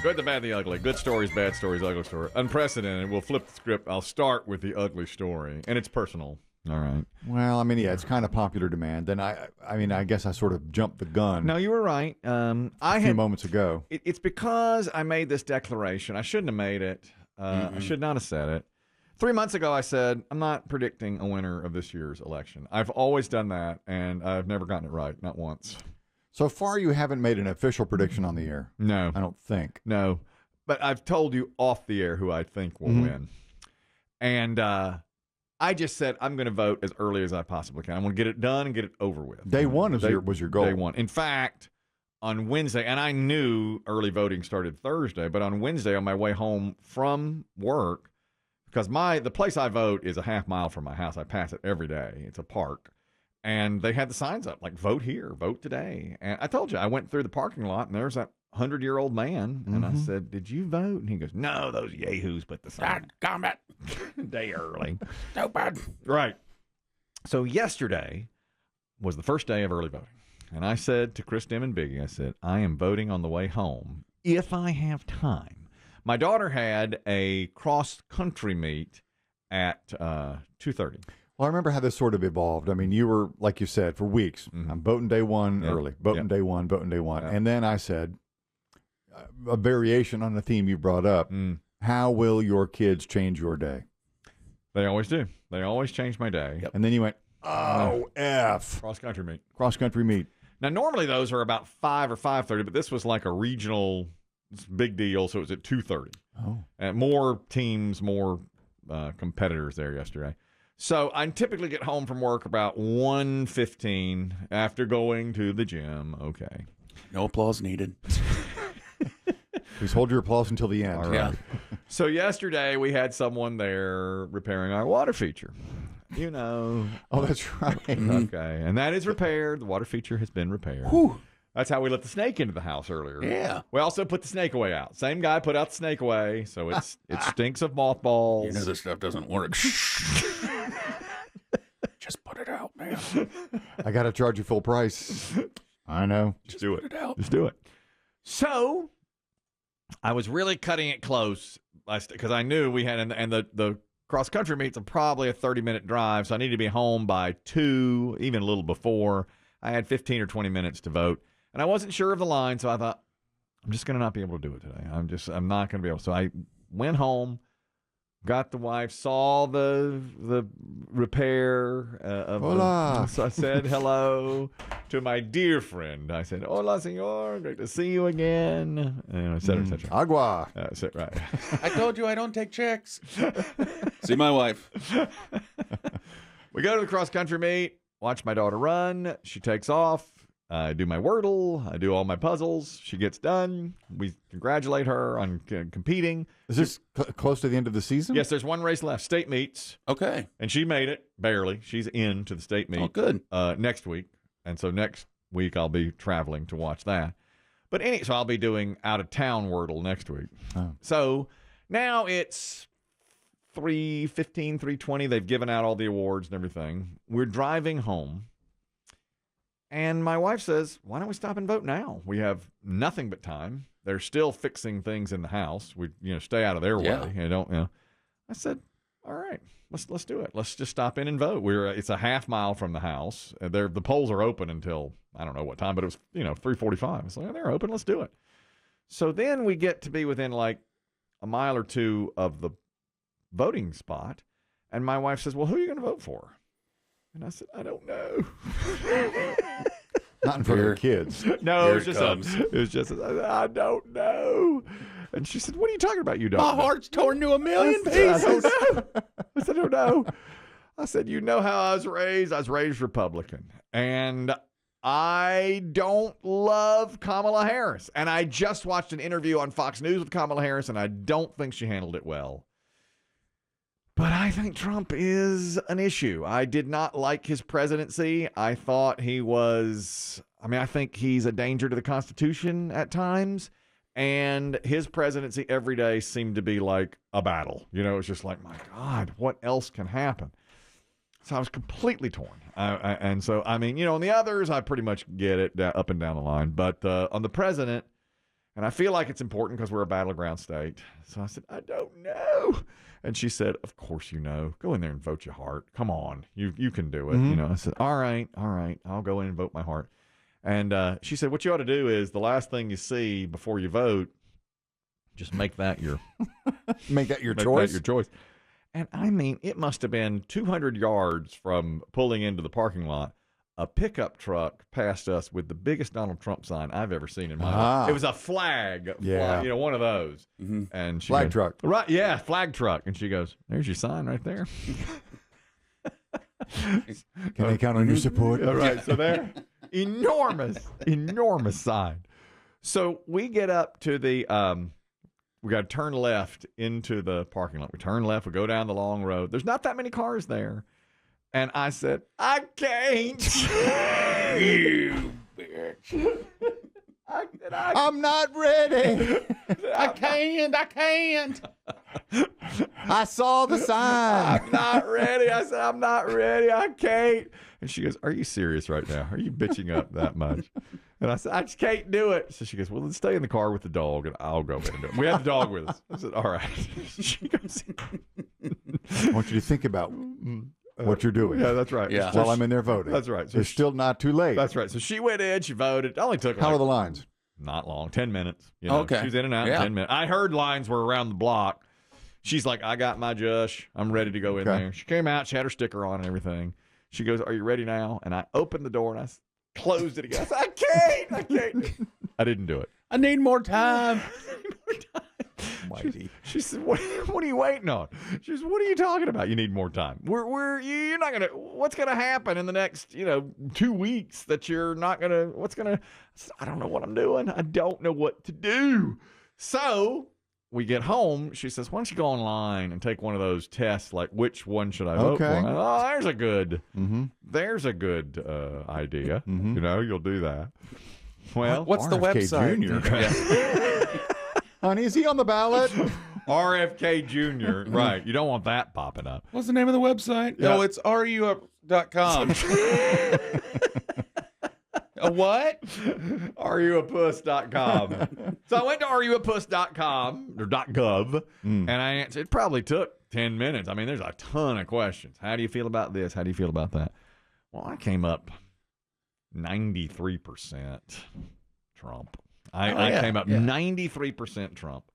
Good, the bad, the ugly. Good stories, bad stories, ugly story. Unprecedented. We'll flip the script. I'll start with the ugly story, and it's personal. All right. Well, I mean, yeah, it's kind of popular demand. And I guess I sort of jumped the gun. No, you were right. A few moments ago. It's because I made this declaration. I shouldn't have made it. I should not have said it. 3 months ago, I said, I'm not predicting a winner of this year's election. I've always done that, and I've never gotten it right, not once. So far, you haven't made an official prediction on the air. No. I don't think. No. But I've told you off the air who I think will win. And I just said I'm going to vote as early as I possibly can. I'm going to get it done and get it over with. Day one was your goal. Day one. In fact, on Wednesday, and I knew early voting started Thursday, but on Wednesday on my way home from work, because the place I vote is a half mile from my house. I pass it every day. It's a park. And they had the signs up, like, vote here, vote today. And I told you, I went through the parking lot, and there's that 100-year-old man. And I said, did you vote? And he goes, no, those yahoos put the sign. Comment. Day early. So bad. Right. So yesterday was the first day of early voting. And I said to Chris, Demm, and Biggie, I said, I am voting on the way home if I have time. My daughter had a cross-country meet at 2:30. Well, I remember how this sort of evolved. I mean, you were, like you said, for weeks, I'm voting day one early, voting day one, voting day one. And then I said, a variation on the theme you brought up, how will your kids change your day? They always do. They always change my day. Yep. And then you went, F. Cross-country meet. Cross-country meet. Now, normally those are about 5 or 5:30, but this was like a regional big deal, so it was at 2:30. Oh. And more teams, more competitors there yesterday. So I typically get home from work about 1:15 after going to the gym. Okay. No applause needed. Please hold your applause until the end. All right. Yeah. So yesterday we had someone there repairing our water feature. You know. Oh, that's right. Okay. And that is repaired. The water feature has been repaired. Whew. That's how we let the snake into the house earlier. Yeah. We also put the snake away out. Same guy put out the snake away, so it stinks of mothballs. You know this stuff doesn't work. Just put it out, man. I got to charge you full price. I know. Just do it. Put it out. Just do it. So I was really cutting it close because I knew we had, and the cross-country meets are probably a 30-minute drive, so I needed to be home by 2, even a little before. I had 15 or 20 minutes to vote, and I wasn't sure of the line, so I thought, I'm just going to not be able to do it today. I'm not going to be able. So I went home, got the wife, saw the repair of Hola. so I said hello to my dear friend. I said, hola, senor. Great to see you again. And et cetera, et cetera. Agua. That's it, right. I told you I don't take checks. See my wife. We go to the cross-country meet, watch my daughter run. She takes off. I do my Wordle. I do all my puzzles. She gets done. We congratulate her on competing. Is this close to the end of the season? Yes, there's one race left. State meets. Okay. And she made it, barely. She's in to the state meet. Oh, good. Next week. And so next week I'll be traveling to watch that. But so I'll be doing out-of-town Wordle next week. Oh. So now it's 3:15, 3:20. They've given out all the awards and everything. We're driving home. And my wife says, why don't we stop and vote now? We have nothing but time. They're still fixing things in the house. We, stay out of their way. I said, all right, let's do it. Let's just stop in and vote. It's a half mile from the house. The polls are open until, I don't know what time, but it was, 3:45. It's like, they're open. Let's do it. So then we get to be within like a mile or two of the voting spot. And my wife says, well, who are you going to vote for? And I said, I don't know. Not in front of the kids. No, Here it was just I don't know. And she said, what are you talking about? You don't My know? heart's torn to a million I pieces. don't know. I said, I don't know. I said, you know how I was raised? I was raised Republican. And I don't love Kamala Harris. And I just watched an interview on Fox News with Kamala Harris, and I don't think she handled it well. But I think Trump is an issue. I did not like his presidency. I thought I think he's a danger to the Constitution at times. And his presidency every day seemed to be like a battle. It's just like, my God, what else can happen? So I was completely torn. And so, on the others, I pretty much get it up and down the line. But on the president, And I feel like it's important because we're a battleground state. So I said, I don't know. And she said, of course you know. Go in there and vote your heart. Come on. You can do it. You know, I said, all right. I'll go in and vote my heart. And she said, what you ought to do is the last thing you see before you vote, just make that your choice. Make that your choice. And I mean, it must have been 200 yards from pulling into the parking lot. A pickup truck passed us with the biggest Donald Trump sign I've ever seen in my life. It was a flag, you know, one of those. And she flag goes, truck. Right, yeah, flag truck. And she goes, there's your sign right there. Can I count on your support? All right, so there, enormous sign. So we get up to the, we got to turn left into the parking lot. We turn left, we go down the long road. There's not that many cars there. And I said, I can't. You bitch. I'm not ready. I can't. I saw the sign. I'm not ready. I said, I'm not ready. I can't. And she goes, are you serious right now? Are you bitching up that much? And I said, I just can't do it. So she goes, well, let's stay in the car with the dog, and I'll go in and do it. We have the dog with us. I said, all right. She goes, I want you to think about what you're doing. Yeah, that's right. Yeah. While I'm in there voting. That's right. So it's still not too late. That's right. So she went in, she voted. It only took How are the lines? Not long, 10 minutes. You know, Okay. She was in and out in 10 minutes. I heard lines were around the block. She's like, I got my Jush. I'm ready to go in there. She came out. She had her sticker on and everything. She goes, are you ready now? And I opened the door and I closed it again. I said, I can't. I didn't do it. I need more time. Mighty. She said, what are you waiting on? She said, what are you talking about? You need more time. You're not going to, what's going to happen in the next, 2 weeks that you're not going to, I don't know what I'm doing. I don't know what to do. So we get home. She says, why don't you go online and take one of those tests, like which one should I vote for? Oh, there's a good idea. You'll do that. Well, what's the website? Jr. Honey, is he on the ballot? RFK Jr. Right. You don't want that popping up. What's the name of the website? Yeah. No, it's ruup.com. A what? ruapuss.com. So I went to ruapuss.com or .gov, and I answered. It probably took 10 minutes. I mean, there's a ton of questions. How do you feel about this? How do you feel about that? Well, I came up 93% Trump. I came up 93% Trump.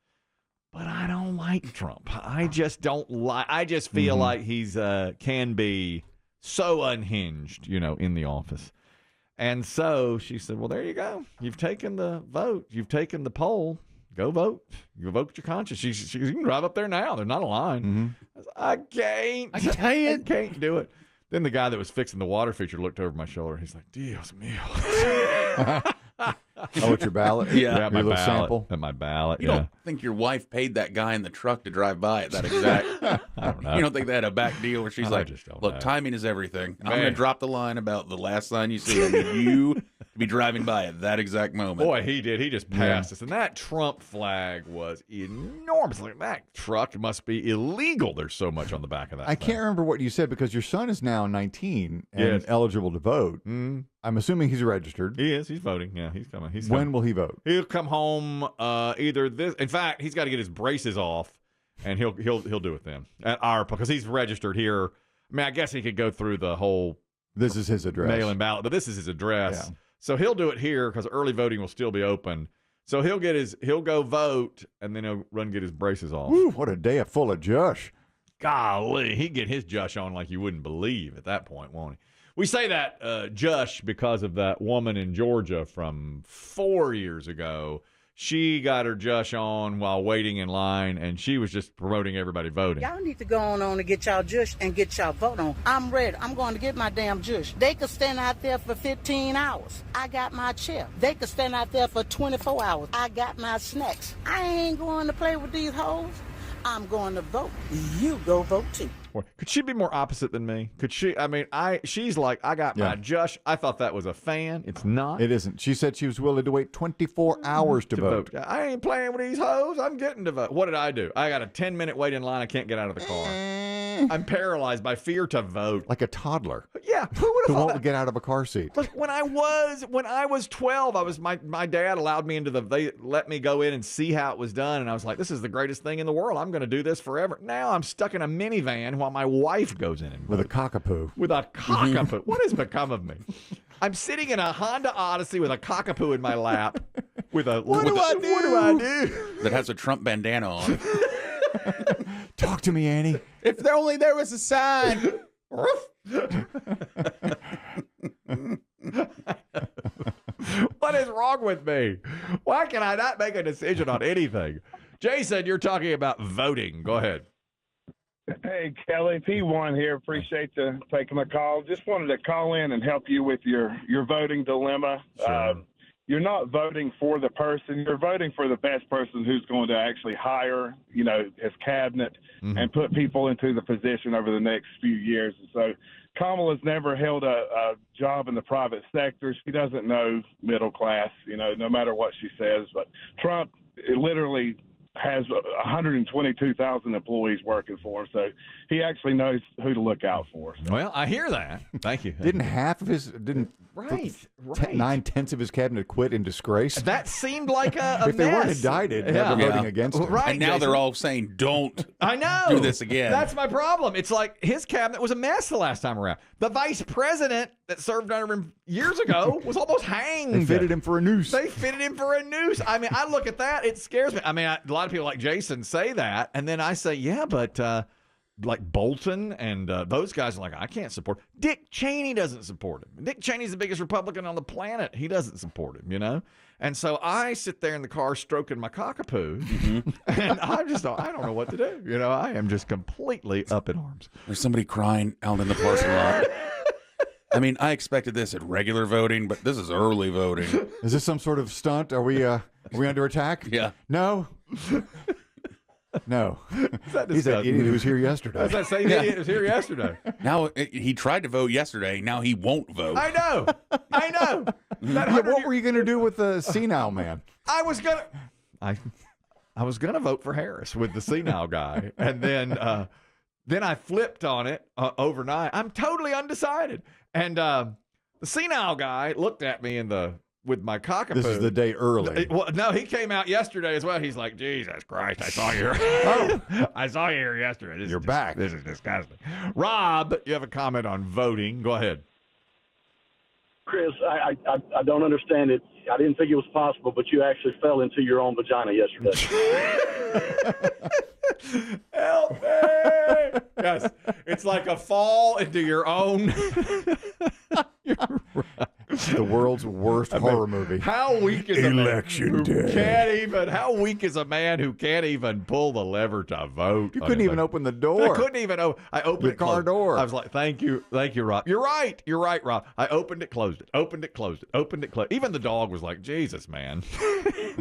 But I don't like Trump. I just don't like. I just feel like he's can be so unhinged, in the office. And so she said, well, there you go. You've taken the vote. You've taken the poll. Go vote. You vote with your conscience. She you can drive up there now. There's not a line. I said, I can't do it. Then the guy that was fixing the water feature looked over my shoulder. He's like, Dios mío. Oh, it's your ballot? Yeah, my ballot. sample? At my ballot, You don't think your wife paid that guy in the truck to drive by at that exact... I don't know. You don't think they had a back deal where she's I like, just don't look, know. timing is everything. I'm Man. going to drop the line about the last sign you see. I need you to be driving by at that exact moment. Boy, he did. He just passed us. And that Trump flag was enormous. Like, that truck must be illegal. There's so much on the back of that I thing. can't remember what you said because your son is now 19 and eligible to vote. I'm assuming he's registered. He is. He's voting. Yeah, he's coming. When will he vote? He'll come home either this. In fact, he's got to get his braces off, and he'll do it then at our, because he's registered here. I mean, I guess he could go through the whole. This is his address. Mail-in ballot, but this is his address. Yeah. So he'll do it here because early voting will still be open. So he'll go vote, and then he'll run and get his braces off. Woo, what a day full of Josh. Golly, he'd get his Jush on like you wouldn't believe at that point, won't he? We say that Jush because of that woman in Georgia from 4 years ago. She got her Jush on while waiting in line, and she was just promoting everybody voting. Y'all need to go on and get y'all Jush and get y'all vote on. I'm ready. I'm going to get my damn Jush. They could stand out there for 15 hours. I got my chair. They could stand out there for 24 hours. I got my snacks. I ain't going to play with these hoes. I'm going to vote. You go vote too. Could she be more opposite than me? Could she? I mean, she's like, I got my Jush. I thought that was a fan. It's not. It isn't. She said she was willing to wait 24 hours to vote. I ain't playing with these hoes. I'm getting to vote. What did I do? I got a 10-minute wait in line. I can't get out of the car. I'm paralyzed by fear to vote. Like a toddler. Yeah, who would Who have thought won't that? get out of a car seat. Look, when I was 12, my dad allowed me they let me go in and see how it was done, and I was like, this is the greatest thing in the world. I'm going to do this forever. Now I'm stuck in a minivan while my wife goes in and With a cockapoo. with a cockapoo. What has become of me? I'm sitting in a Honda Odyssey with a cockapoo in my lap. What do I do? That has a Trump bandana on. Talk to me, Annie. If only there was a sign. What is wrong with me? Why can I not make a decision on anything? Jason, you're talking about voting. Go ahead. Hey, Kelly, P1 here. Appreciate you taking my call. Just wanted to call in and help you with your voting dilemma. Sure. You're not voting for the person. You're voting for the best person who's going to actually hire, his cabinet and put people into the position over the next few years. And so Kamala's never held a job in the private sector. She doesn't know middle class, no matter what she says. But Trump literally has 122,000 employees working for him, so he actually knows who to look out for. Well, I hear that. Thank you. Didn't half of his Right. 9/10 of his cabinet quit in disgrace? That seemed like a if they weren't mess. indicted, Yeah. never voting against him. Right. And now Jason. they're all saying, don't I know. do this again. That's my problem. It's like his cabinet was a mess the last time around. The vice president that served under him years ago was almost hanged. They fitted him for a noose. They fitted him for a noose. I mean, I look at that, it scares me. I mean, a lot of people like Jason say that, and then I say, yeah, but like Bolton and those guys are like, I can't support. Dick Cheney doesn't support him. Dick Cheney's the biggest Republican on the planet. He doesn't support him, And so I sit there in the car stroking my cockapoo, and I don't know what to do. I am just completely up in arms. There's somebody crying out in the parking lot. I mean, I expected this at regular voting, but this is early voting. Is this some sort of stunt? Are we under attack? Yeah. No. No. That He's that idiot who was here yesterday. That's that same idiot who was here yesterday. Now, he tried to vote yesterday. Now he won't vote. I know. That Yeah, what were you going to do with the senile man? I was gonna vote for Harris with the senile guy, and then I flipped on it overnight. I'm totally undecided, and the senile guy looked at me with my cockapoo. This is the day early. Well, no, he came out yesterday as well. He's like, Jesus Christ, I saw you. I saw you here yesterday. You're back. This is disgusting. Rob, you have a comment on voting. Go ahead. Chris, I don't understand it. I didn't think it was possible, but you actually fell into your own vagina yesterday. Help me! Yes, it's like a fall into your own. The world's worst horror movie. How weak is Election a man who day. can't even? How weak is a man who can't even pull the lever to vote? You couldn't even open the door. I couldn't even open. I opened Your it, car closed. door. I was like, "Thank you, Rob. You're right, Rob." I opened it, closed it, opened it, closed it, opened it, closed. Even the dog was like, "Jesus, man,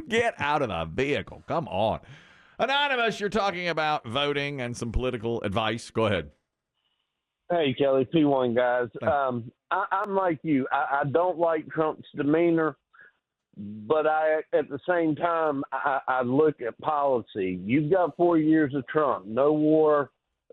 get out of the vehicle! Come on." Anonymous, you're talking about voting and some political advice. Go ahead. Hey, Kelly, P1 guys. I'm like you. I don't like Trump's demeanor, but at the same time, I look at policy. You've got 4 years of Trump, no war,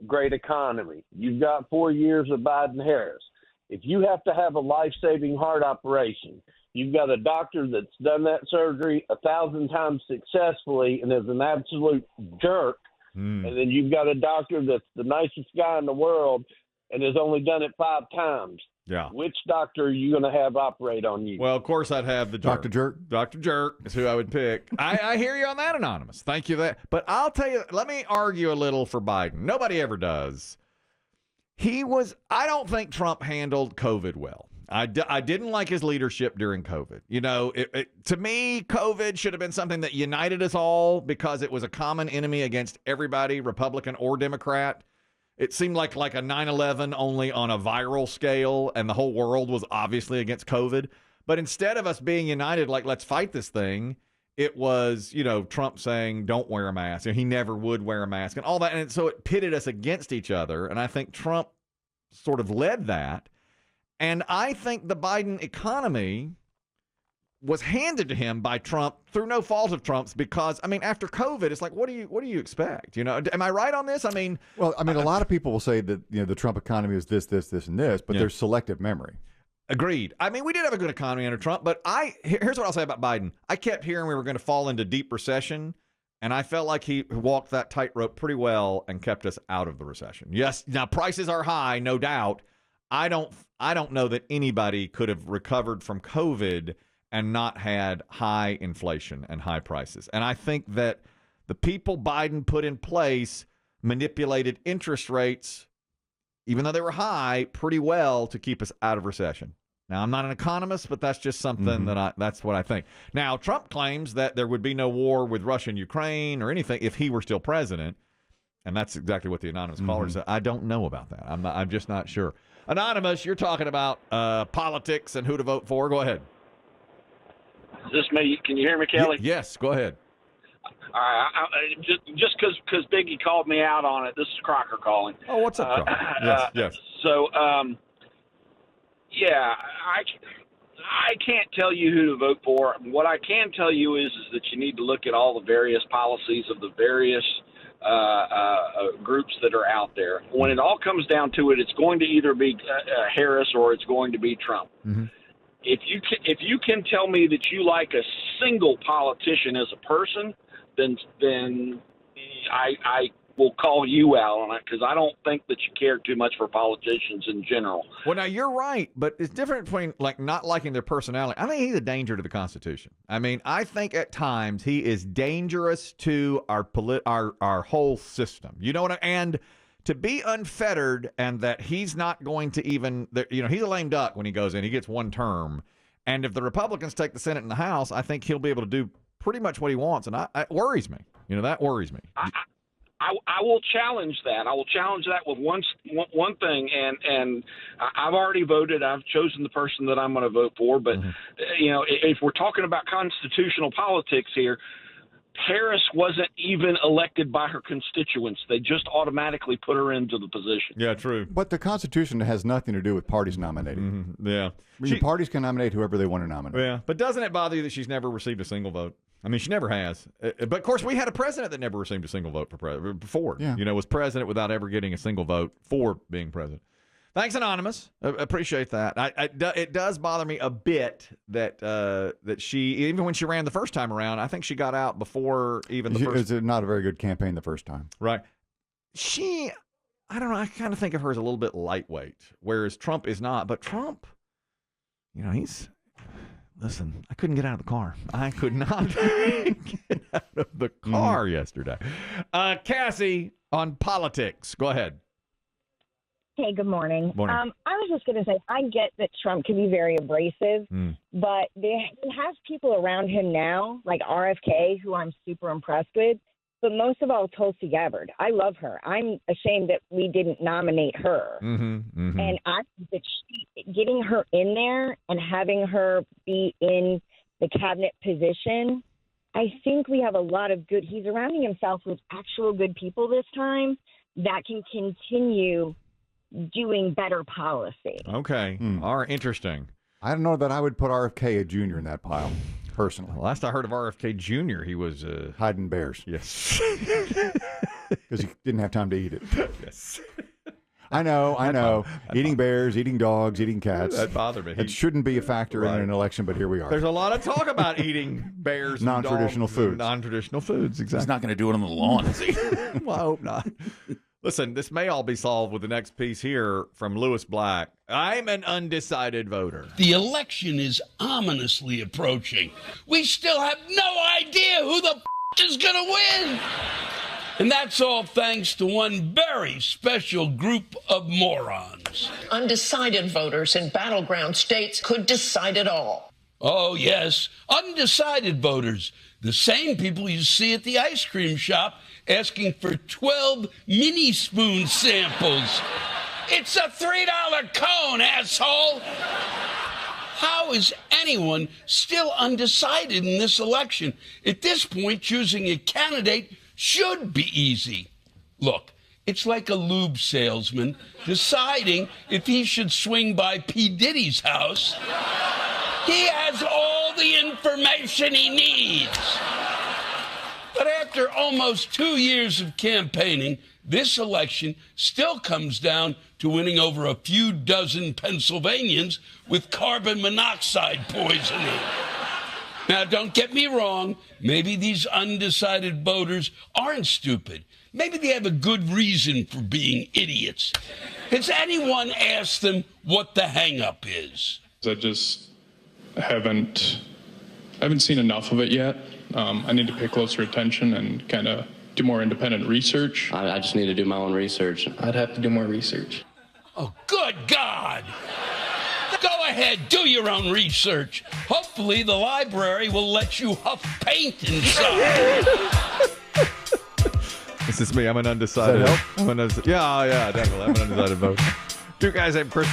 great economy. You've got 4 years of Biden-Harris. If you have to have a life-saving heart operation, you've got a doctor that's done that surgery 1,000 times successfully and is an absolute jerk, and then you've got a doctor that's the nicest guy in the world and has only done it 5 times. Yeah. Which doctor are you going to have operate on you? Well, of course, I'd have the jerk. Dr. Jerk. Dr. Jerk is who I would pick. I hear you on that, Anonymous. Thank you. But I'll tell you, let me argue a little for Biden. Nobody ever does. I don't think Trump handled COVID well. I didn't like his leadership during COVID. To me, COVID should have been something that united us all because it was a common enemy against everybody, Republican or Democrat. It seemed like a 9/11 only on a viral scale, and the whole world was obviously against COVID. But instead of us being united, like, let's fight this thing, it was, Trump saying, don't wear a mask. He never would wear a mask and all that. And so it pitted us against each other. And I think Trump sort of led that. And I think the Biden economy was handed to him by Trump through no fault of Trump's, because I mean, after COVID, it's like, what do you expect? Am I right on this? I mean, well, I mean, a lot of people will say that the Trump economy is this, and this, but there's selective memory. Agreed. I mean, we did have a good economy under Trump, but here's what I'll say about Biden. I kept hearing we were going to fall into deep recession, and I felt like he walked that tightrope pretty well and kept us out of the recession. Yes, now prices are high, no doubt. I don't know that anybody could have recovered from COVID and not had high inflation and high prices. And I think that the people Biden put in place manipulated interest rates, even though they were high, pretty well to keep us out of recession. Now, I'm not an economist, but that's just something that's what I think. Now, Trump claims that there would be no war with Russia and Ukraine or anything if he were still president. And that's exactly what the anonymous caller said. I don't know about that. I'm just not sure. Anonymous, you're talking about politics and who to vote for. Go ahead. Is this me? Can you hear me, Kelly? Yes, go ahead. All right. Just because Biggie called me out on it, this is Crocker calling. Oh, what's up, Crocker? Yes. So, yeah, I can't tell you who to vote for. What I can tell you is that you need to look at all the various policies of the various groups that are out there. When it all comes down to it, it's going to either be Harris or it's going to be Trump. Mm-hmm. If you can tell me that you like a single politician as a person, then I will call you out on it, because I don't think that you care too much for politicians in general. Well, now you're right, but it's different between like not liking their personality. I think he's a danger to the Constitution. I mean, I think at times he is dangerous to our whole system. You know what? And to be unfettered, and that he's not going to even, he's a lame duck when he goes in. He gets one term. And if the Republicans take the Senate and the House, I think he'll be able to do pretty much what he wants. And it worries me. That worries me. I will challenge that. I will challenge that with one thing, and I've already voted. I've chosen the person that I'm going to vote for. But if we're talking about constitutional politics here, Harris wasn't even elected by her constituents. They just automatically put her into the position. Yeah, true. But the Constitution has nothing to do with parties nominating. Mm-hmm. Yeah. Parties can nominate whoever they want to nominate. Yeah, but doesn't it bother you that she's never received a single vote? I mean, she never has. But, of course, we had a president that never received a single vote before. Yeah. Was president without ever getting a single vote for being president. Thanks, Anonymous. Appreciate that. It does bother me a bit that she, even when she ran the first time around, I think she got out before even the first. It's not a very good campaign the first time. Right. I don't know. I kind of think of her as a little bit lightweight, whereas Trump is not. But Trump, listen, I couldn't get out of the car. I could not get out of the car yesterday. Cassie, on politics. Go ahead. Hey, good morning. Morning. I was just going to say, I get that Trump can be very abrasive, but he has people around him now, like RFK, who I'm super impressed with, but most of all, Tulsi Gabbard. I love her. I'm ashamed that we didn't nominate her. And I think that getting her in there and having her be in the cabinet position, I think we have a lot of good. He's surrounding himself with actual good people this time that can continue doing better policy. Okay. All right. Interesting. I don't know that I would put RFK Jr. in that pile, personally. Last I heard of RFK Jr., he was hiding bears. Yes. Because he didn't have time to eat it. Yes. I know. Eating bears, eating dogs, eating cats. That bothered me. It shouldn't be a factor in an election, but here we are. There's a lot of talk about eating bears, non-traditional foods. Non-traditional foods, exactly. He's not going to do it on the lawn, is he? Well, I hope not. Listen, this may all be solved with the next piece here from Lewis Black. I'm an undecided voter. The election is ominously approaching. We still have no idea who the is going to win. And that's all thanks to one very special group of morons. Undecided voters in battleground states could decide it all. Oh, yes, undecided voters. The same people you see at the ice cream shop asking for 12 mini spoon samples. It's a $3 cone, asshole! How is anyone still undecided in this election? At this point, choosing a candidate should be easy. Look, it's like a lube salesman deciding if he should swing by P. Diddy's house. He has all the information he needs. But after almost 2 years of campaigning, this election still comes down to winning over a few dozen Pennsylvanians with carbon monoxide poisoning. Now, don't get me wrong. Maybe these undecided voters aren't stupid. Maybe they have a good reason for being idiots. Has anyone asked them what the hang-up is? I just haven't seen enough of it yet. I need to pay closer attention and kind of do more independent research. I just need to do my own research. I'd have to do more research. Oh, good God! Go ahead, do your own research. Hopefully the library will let you huff paint inside. This is me. I'm an undecided. Does that help? Yeah, definitely. I'm an undecided voter. 2 guys named Chris